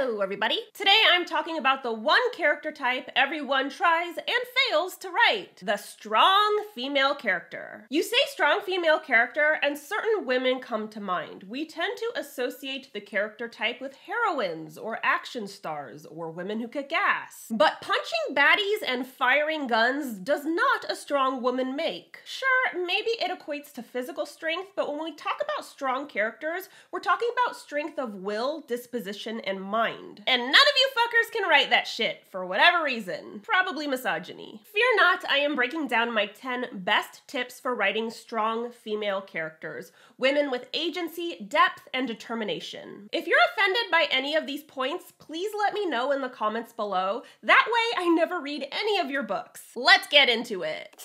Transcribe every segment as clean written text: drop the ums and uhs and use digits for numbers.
Hello everybody! Today I'm talking about the one character type everyone tries and fails to write. The strong female character. You say strong female character and certain women come to mind. We tend to associate the character type with heroines or action stars or women who kick ass. But punching baddies and firing guns does not a strong woman make. Sure, maybe it equates to physical strength, but when we talk about strong characters, we're talking about strength of will, disposition, and mind. And none of you fuckers can write that shit for whatever reason. Probably misogyny. Fear not, I am breaking down my 10 best tips for writing strong female characters. Women with agency, depth, and determination. If you're offended by any of these points, please let me know in the comments below. That way I never read any of your books. Let's get into it.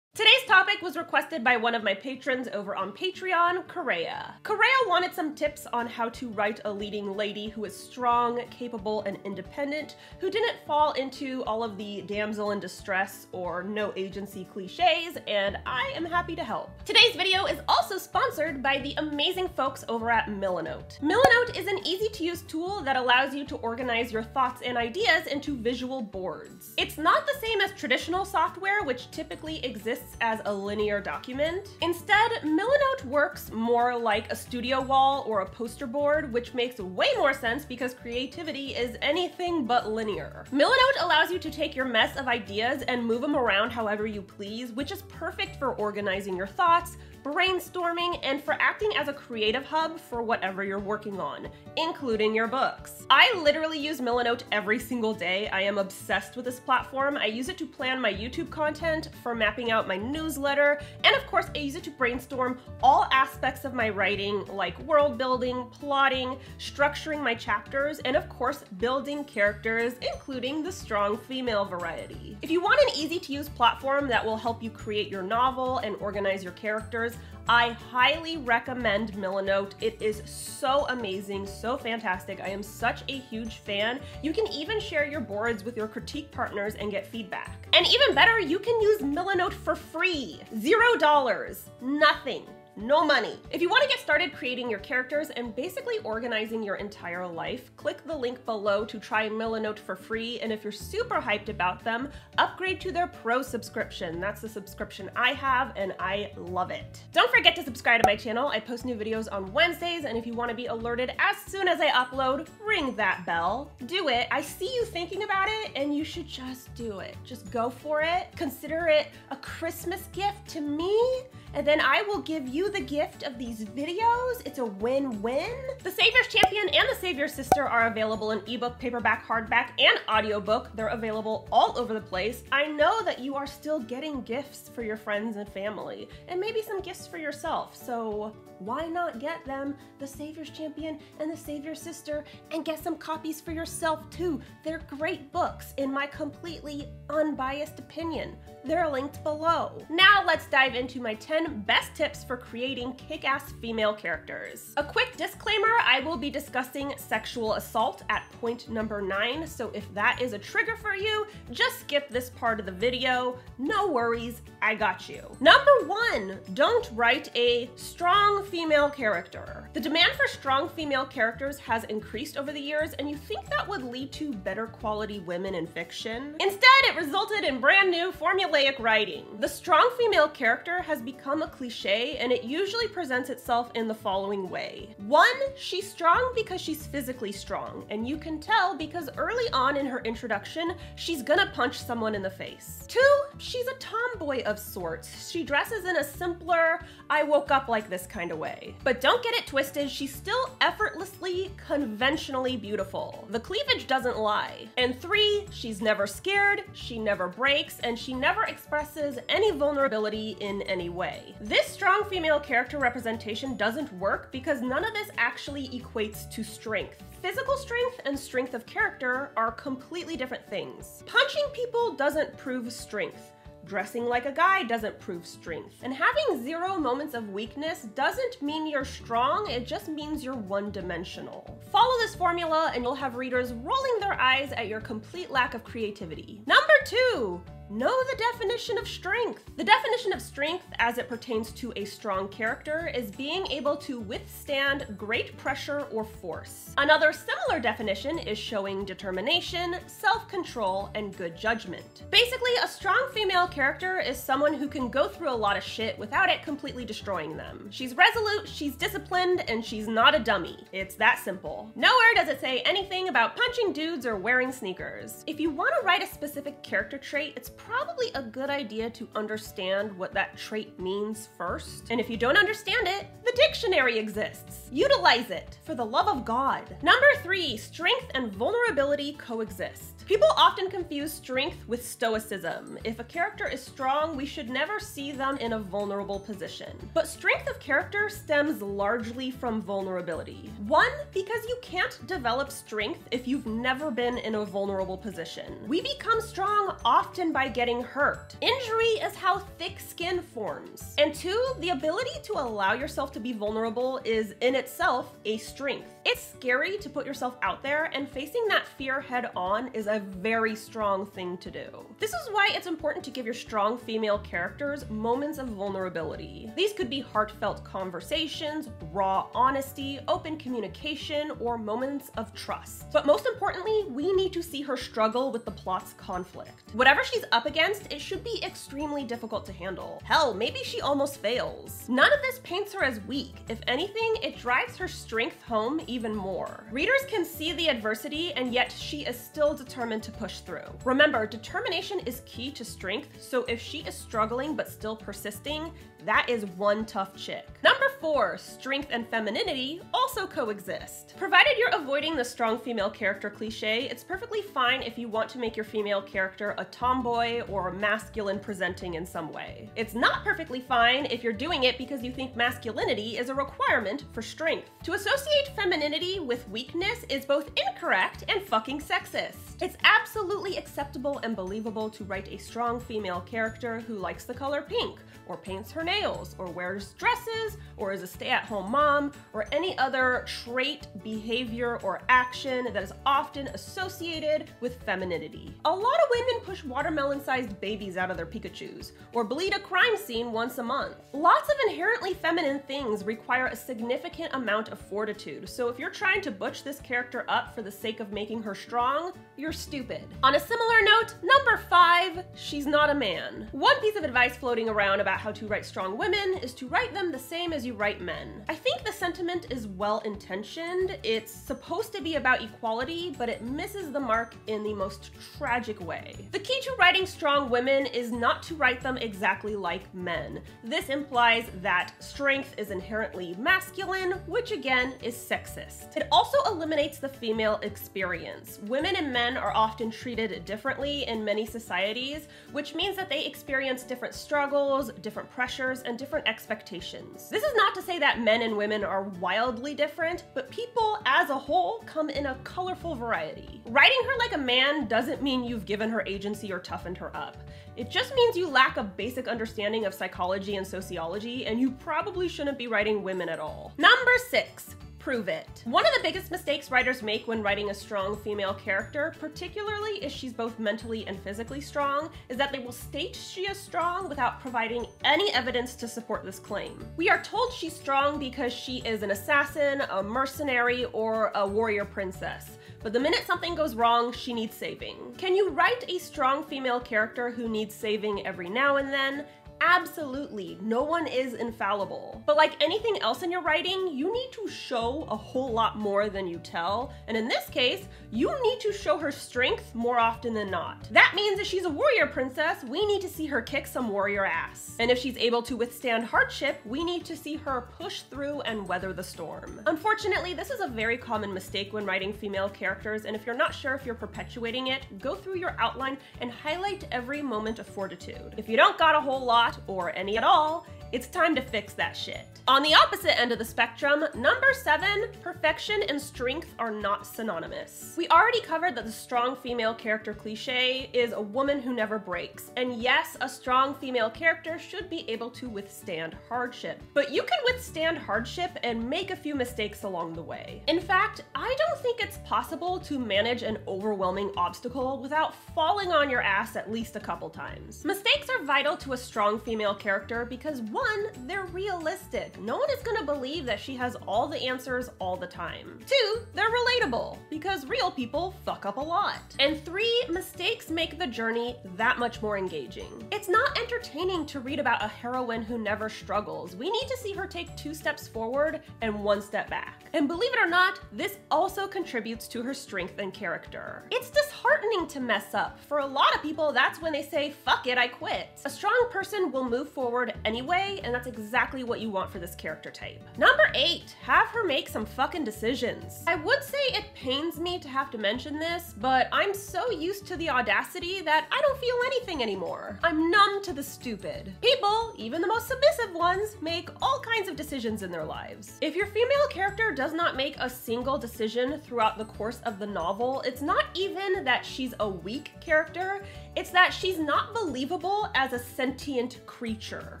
Today's topic was requested by one of my patrons over on Patreon, Correa. Correa wanted some tips on how to write a leading lady who is strong, capable, and independent, who didn't fall into all of the damsel in distress or no agency cliches, and I am happy to help. Today's video is also sponsored by the amazing folks over at MILANOTE. MILANOTE is an easy-to-use tool that allows you to organize your thoughts and ideas into visual boards. It's not the same as traditional software, which typically exists as a linear document. Instead, MILANOTE works more like a studio wall or a poster board, which makes way more sense because creativity is anything but linear. MILANOTE allows you to take your mess of ideas and move them around however you please, which is perfect for organizing your thoughts, brainstorming, and for acting as a creative hub for whatever you're working on, including your books. I literally use MILANOTE every single day. I am obsessed with this platform. I use it to plan my YouTube content, for mapping out my newsletter, and of course I use it to brainstorm all aspects of my writing, like world building, plotting, structuring my chapters, and of course building characters, including the strong female variety. If you want an easy to use platform that will help you create your novel and organize your characters, I highly recommend MILANOTE. It is so amazing, so fantastic. I am such a huge fan. You can even share your boards with your critique partners and get feedback. And even better, you can use MILANOTE for free. $0, nothing. No money. If you want to get started creating your characters and basically organizing your entire life, click the link below to try MILANOTE for free, and if you're super hyped about them, upgrade to their Pro subscription. That's the subscription I have, and I love it. Don't forget to subscribe to my channel. I post new videos on Wednesdays, and if you want to be alerted as soon as I upload, ring that bell. Do it. I see you thinking about it, and you should just do it. Just go for it. Consider it a Christmas gift to me, and then I will give you the gift of these videos. It's a win-win. The Savior's Champion and the Savior's Sister are available in ebook, paperback, hardback, and audiobook. They're available all over the place. I know that you are still getting gifts for your friends and family, and maybe some gifts for yourself, so why not get them, the Savior's Champion and the Savior's Sister, and get some copies for yourself too. They're great books, in my completely unbiased opinion. They're linked below. Now let's dive into my 10 best tips for creating kick-ass female characters. A quick disclaimer, I will be discussing sexual assault at point number 9, so if that is a trigger for you, just skip this part of the video. No worries, I got you. Number 1, don't write a strong female character. The demand for strong female characters has increased over the years, and you think that would lead to better quality women in fiction? Instead, it resulted in brand new formulaic writing. The strong female character has become a cliche, and it usually presents itself in the following way. 1, she's strong because she's physically strong, and you can tell because early on in her introduction, she's gonna punch someone in the face. 2, she's a tomboy of sorts. She dresses in a simpler, I woke up like this kind of way. But don't get it twisted, she's still effortlessly, conventionally beautiful. The cleavage doesn't lie. And 3, she's never scared, she never breaks, and she never expresses any vulnerability in any way. This strong female character representation doesn't work because none of this actually equates to strength. Physical strength and strength of character are completely different things. Punching people doesn't prove strength. Dressing like a guy doesn't prove strength. And having 0 moments of weakness doesn't mean you're strong, it just means you're one-dimensional. Follow this formula and you'll have readers rolling their eyes at your complete lack of creativity. Number 2, Know the definition of strength. The definition of strength as it pertains to a strong character is being able to withstand great pressure or force. Another similar definition is showing determination, self-control, and good judgment. Basically, a strong female character is someone who can go through a lot of shit without it completely destroying them. She's resolute, she's disciplined, and she's not a dummy. It's that simple. Nowhere does it say anything about punching dudes or wearing sneakers. If you want to write a specific character trait, it's probably a good idea to understand what that trait means first. And if you don't understand it, the dictionary exists. Utilize it, for the love of God. Number 3, strength and vulnerability coexist. People often confuse strength with stoicism. If a character is strong, we should never see them in a vulnerable position. But strength of character stems largely from vulnerability. One, because you can't develop strength if you've never been in a vulnerable position. We become strong often by getting hurt. Injury is how thick skin forms. And 2, the ability to allow yourself to be vulnerable is in itself a strength. It's scary to put yourself out there, and facing that fear head on is a very strong thing to do. This is why it's important to give your strong female characters moments of vulnerability. These could be heartfelt conversations, raw honesty, open communication, or moments of trust. But most importantly, we need to see her struggle with the plot's conflict. Whatever she's up against, it should be extremely difficult to handle. Hell, maybe she almost fails. None of this paints her as weak. If anything, it drives her strength home even more. Readers can see the adversity, and yet she is still determined to push through. Remember, determination is key to strength, so if she is struggling but still persisting, that is one tough chick. Number 4, strength and femininity also coexist. Provided you're avoiding the strong female character cliche, it's perfectly fine if you want to make your female character a tomboy or masculine presenting in some way. It's not perfectly fine if you're doing it because you think masculinity is a requirement for strength. To associate femininity with weakness is both incorrect and fucking sexist. It's absolutely acceptable and believable to write a strong female character who likes the color pink, or paints her nails, or wears dresses, or is a stay-at-home mom, or any other trait, behavior, or action that is often associated with femininity. A lot of women push watermelon-sized babies out of their Pikachus, or bleed a crime scene once a month. Lots of inherently feminine things require a significant amount of fortitude, so if you're trying to butch this character up for the sake of making her strong, you're stupid. On a similar note, number 5, she's not a man. One piece of advice floating around about how to write strong women is to write them the same as you write men. I think the sentiment is well-intentioned. It's supposed to be about equality, but it misses the mark in the most tragic way. The key to writing strong women is not to write them exactly like men. This implies that strength is inherently masculine, which again is sexist. It also eliminates the female experience. Women and men are often treated differently in many societies, which means that they experience different struggles, different pressures, and different expectations. This is not to say that men and women are wildly different, but people as a whole come in a colorful variety. Writing her like a man doesn't mean you've given her agency or toughened her up. It just means you lack a basic understanding of psychology and sociology, and you probably shouldn't be writing women at all. Number 6. Prove it. One of the biggest mistakes writers make when writing a strong female character, particularly if she's both mentally and physically strong, is that they will state she is strong without providing any evidence to support this claim. We are told she's strong because she is an assassin, a mercenary, or a warrior princess. But the minute something goes wrong, she needs saving. Can you write a strong female character who needs saving every now and then? Absolutely, no one is infallible. But like anything else in your writing, you need to show a whole lot more than you tell, and in this case, you need to show her strength more often than not. That means if she's a warrior princess, we need to see her kick some warrior ass. And if she's able to withstand hardship, we need to see her push through and weather the storm. Unfortunately, this is a very common mistake when writing female characters, and if you're not sure if you're perpetuating it, go through your outline and highlight every moment of fortitude. If you don't got a whole lot, or any at all, It's time to fix that shit. On the opposite end of the spectrum, number 7, perfection and strength are not synonymous. We already covered that the strong female character cliche is a woman who never breaks. And yes, a strong female character should be able to withstand hardship. But you can withstand hardship and make a few mistakes along the way. In fact, I don't think it's possible to manage an overwhelming obstacle without falling on your ass at least a couple times. Mistakes are vital to a strong female character because 1, they're realistic. No one is gonna believe that she has all the answers all the time. 2, they're relatable because real people fuck up a lot. And 3, mistakes make the journey that much more engaging. It's not entertaining to read about a heroine who never struggles. We need to see her take 2 steps forward and 1 step back. And believe it or not, this also contributes to her strength and character. It's disheartening to mess up. For a lot of people, that's when they say, fuck it, I quit. A strong person will move forward anyway, and that's exactly what you want for this character type. Number 8, have her make some fucking decisions. I would say it pains me to have to mention this, but I'm so used to the audacity that I don't feel anything anymore. I'm numb to the stupid. People, even the most submissive ones, make all kinds of decisions in their lives. If your female character does not make a single decision throughout the course of the novel, it's not even that she's a weak character, it's that she's not believable as a sentient creature.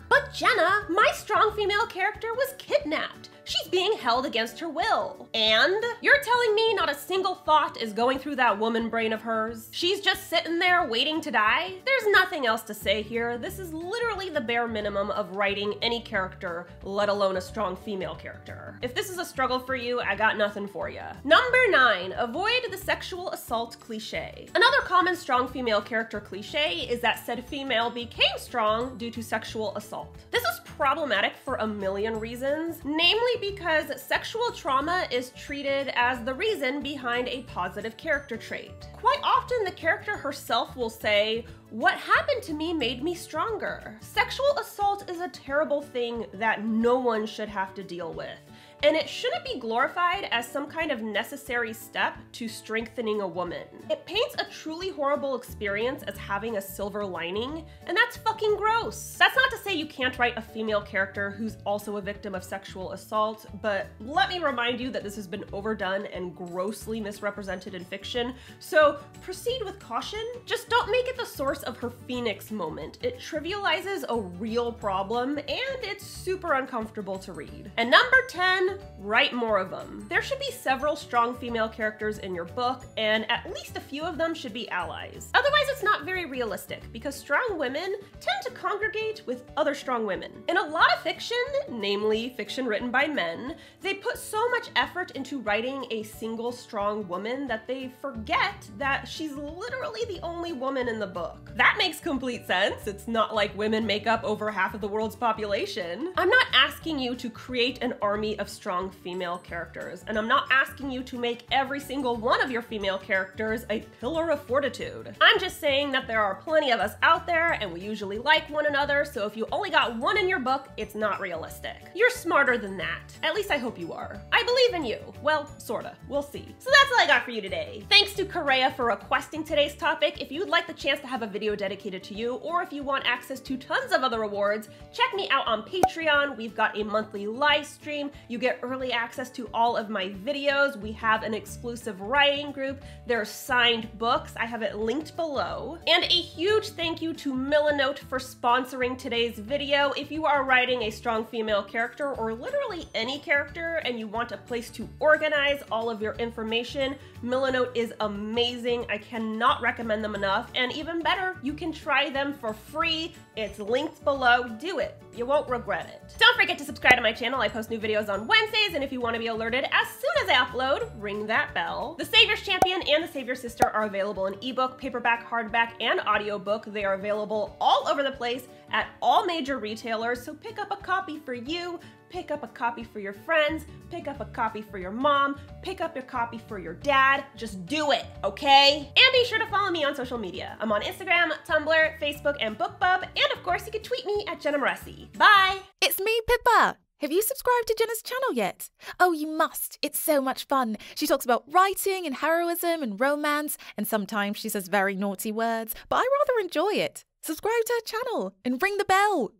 But Jenna, my strong female character, was kidnapped. She's being held against her will. And you're telling me not a single thought is going through that woman brain of hers? She's just sitting there waiting to die? There's nothing else to say here. This is literally the bare minimum of writing any character, let alone a strong female character. If this is a struggle for you, I got nothing for you. Number 9, avoid the sexual assault cliche. Another common strong female character cliche is that said female became strong due to sexual assault. This is problematic for a million reasons, namely because sexual trauma is treated as the reason behind a positive character trait. Quite often, the character herself will say, "What happened to me made me stronger." Sexual assault is a terrible thing that no one should have to deal with. And it shouldn't be glorified as some kind of necessary step to strengthening a woman. It paints a truly horrible experience as having a silver lining, and that's fucking gross. That's not to say you can't write a female character who's also a victim of sexual assault, but let me remind you that this has been overdone and grossly misrepresented in fiction, so proceed with caution. Just don't make it the source of her phoenix moment. It trivializes a real problem, and it's super uncomfortable to read. And number 10, write more of them. There should be several strong female characters in your book, and at least a few of them should be allies. Otherwise, it's not very realistic, because strong women tend to congregate with other strong women. In a lot of fiction, namely fiction written by men, they put so much effort into writing a single strong woman that they forget that she's literally the only woman in the book. That makes complete sense. It's not like women make up over half of the world's population. I'm not asking you to create an army of strong female characters, and I'm not asking you to make every single one of your female characters a pillar of fortitude. I'm just saying that there are plenty of us out there, and we usually like one another, so if you only got one in your book, it's not realistic. You're smarter than that. At least I hope you are. I believe in you. Well, sorta. We'll see. So that's all I got for you today. Thanks to Correa for requesting today's topic. If you'd like the chance to have a video dedicated to you, or if you want access to tons of other rewards, check me out on Patreon. We've got a monthly live stream. You get early access to all of my videos. We have an exclusive writing group. There are signed books. I have it linked below. And a huge thank you to MILANOTE for sponsoring today's video. If you are writing a strong female character, or literally any character, and you want a place to organize all of your information, MILANOTE is amazing. I cannot recommend them enough. And even better, you can try them for free. It's linked below. Do it. You won't regret it. Don't forget to subscribe to my channel. I post new videos on Wednesdays, and if you want to be alerted as soon as I upload, ring that bell. The Savior's Champion and The Savior Sister are available in ebook, paperback, hardback, and audiobook. They are available all over the place at all major retailers, so pick up a copy for you, pick up a copy for your friends, pick up a copy for your mom, pick up your copy for your dad. Just do it, okay? And be sure to follow me on social media. I'm on Instagram, Tumblr, Facebook, and BookBub, and of course you can tweet me at Jenna Moreci. Bye! It's me, Pippa! Have you subscribed to Jenna's channel yet? Oh, you must. It's so much fun. She talks about writing and heroism and romance, and sometimes she says very naughty words, but I rather enjoy it. Subscribe to her channel and ring the bell.